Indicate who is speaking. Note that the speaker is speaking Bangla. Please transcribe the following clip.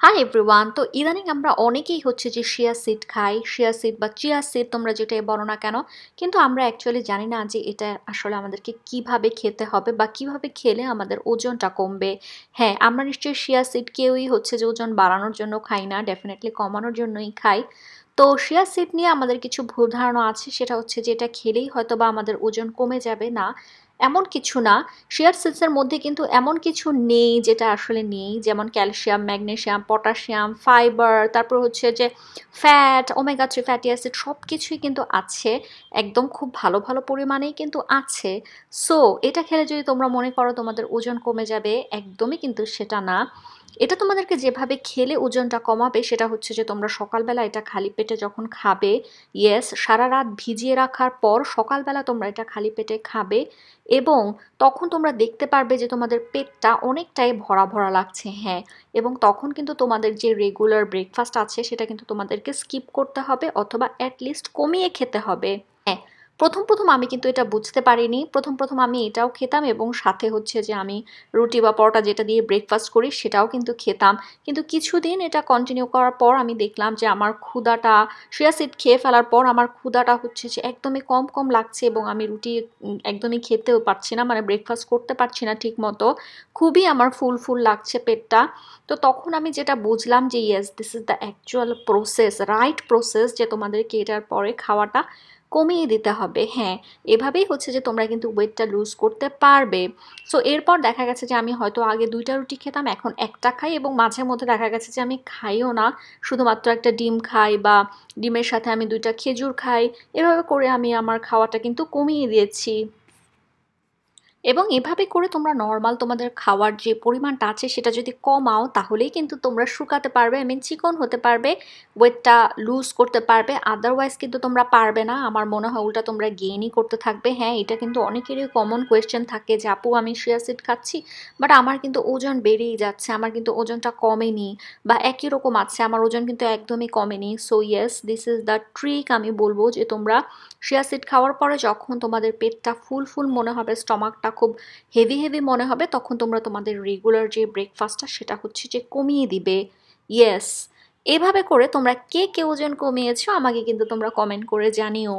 Speaker 1: Hi everyone. তো ইদানিং আমরা অনেকেই হচ্ছে যে শিয়া সিড খাই, শিয়া সিড বা চিয়া সিড তোমরা যেটাই বলো না কেন, কিন্তু আমরা অ্যাকচুয়ালি জানি না যে এটা আসলে আমাদেরকে কিভাবে খেতে হবে বা কিভাবে খেলে আমাদের ওজনটা কমবে। হ্যাঁ, আমরা নিশ্চয়ই শিয়া সিড কেউই হচ্ছে যে ওজন বাড়ানোর জন্য খাই না, ডেফিনেটলি কমানোর জন্যই খাই। তো শিয়া সিড নিয়ে আমাদের কিছু ভুল ধারণা আছে, সেটা হচ্ছে যে এটা খেলেই হয়তো বা আমাদের ওজন কমে যাবে। না, এমন কিছু না। শিয়ার সিডসের মধ্যে কিন্তু এমন কিছু নেই যেটা আসলে নেই, যেমন ক্যালসিয়াম, ম্যাগনেসিয়াম, পটাশিয়াম, ফাইবার, তারপর হচ্ছে যে ফ্যাট, ওমেগা 3 ফ্যাটি অ্যাসিড সব কিছুই কিন্তু আছে। একদম খুব ভালো ভালো পরিমাণেই কিন্তু আছে। সো এটা খেলে যদি তোমরা মনে করো তোমাদের ওজন কমে যাবে, একদমই কিন্তু সেটা না। এটা তোমাদেরকে যেভাবে খেলে ওজনটা কমাবে সেটা হচ্ছে যে তোমরা সকালবেলা এটা খালি পেটে যখন খাবে, ইয়েস, সারা রাত ভিজিয়ে রাখার পর সকালবেলা তোমরা এটা খালি পেটে খাবে, এবং তখন তোমরা দেখতে পারবে যে তোমাদের পেটটা অনেকটাই ভরা ভরা লাগছে। হ্যাঁ, এবং তখন কিন্তু তোমাদের যে রেগুলার ব্রেকফাস্ট আছে সেটা কিন্তু তোমাদেরকে স্কিপ করতে হবে অথবা অ্যাটলিস্ট কমিয়ে খেতে হবে। হ্যাঁ, প্রথম আমি কিন্তু এটা বুঝতে পারিনি। প্রথম আমি এটাও খেতাম এবং সাথে হচ্ছে যে আমি রুটি বা পরোটা যেটা দিয়ে ব্রেকফাস্ট করি সেটাও কিন্তু খেতাম। কিন্তু কিছুদিন এটা কন্টিনিউ করার পর আমি দেখলাম যে আমার ক্ষুধাটা, চিয়া সিড খেয়ে ফেলার পর আমার ক্ষুধাটা হচ্ছে যে একদমই কম কম লাগছে, এবং আমি রুটি একদমই খেতেও পারছি না, মানে ব্রেকফাস্ট করতে পারছি না ঠিক মতো। খুবই আমার ফুল ফুল লাগছে পেটটা। তো তখন আমি যেটা বুঝলাম যে yes, this is the actual process, right process, যে তোমাদেরকে এটার পরে খাওয়াটা কমিয়ে দিতে হবে। হ্যাঁ, এভাবেই হচ্ছে যে তোমরা কিন্তু ওয়েটটা লুজ করতে পারবে। সো এরপর দেখা গেছে যে আমি হয়তো আগে 2টা রুটি খেতাম, এখন একটা খাই, এবং মাঝে মধ্যে দেখা গেছে যে আমি খাইও না, শুধুমাত্র একটা ডিম খাই বা ডিমের সাথে আমি 2টা খেজুর খাই। এভাবে করে আমি আমার খাওয়াটা কিন্তু কমিয়ে দিয়েছি। এবং এভাবে করে তোমরা নর্মাল তোমাদের খাওয়ার যে পরিমাণটা আছে সেটা যদি কমাও, তাহলেই কিন্তু তোমরা শুকাতে পারবে, আই মিন চিকন হতে পারবে, ওয়েটটা লুজ করতে পারবে। আদারওয়াইজ কিন্তু তোমরা পারবে না, আমার মনে হয় উল্টা তোমরা গেইনই করতে থাকবে। হ্যাঁ, এটা কিন্তু অনেকেরই কমন কোয়েশ্চেন থাকে যে আপু আমি শিয়া সিড খাচ্ছি, বাট আমার কিন্তু ওজন বেড়েই যাচ্ছে, আমার কিন্তু ওজনটা কমেনি, বা একই রকম আছে, আমার ওজন কিন্তু একদমই কমেনি। So yes, this is the trick. আমি বলবো যে তোমরা শিয়া সিড খাওয়ার পরে যখন তোমাদের পেটটা ফুল ফুল মনে হবে, স্টমাকটা খুব হেভি হেভি মনে হবে, তখন তোমরা তোমাদের রেগুলার যে ব্রেকফাস্টটা সেটা হচ্ছে যে কমিয়ে দিবে। ইয়েস, এভাবে করে তোমরা কে কে ওজন কমিয়েছো আমাকে কিন্তু তোমরা কমেন্ট করে জানিও।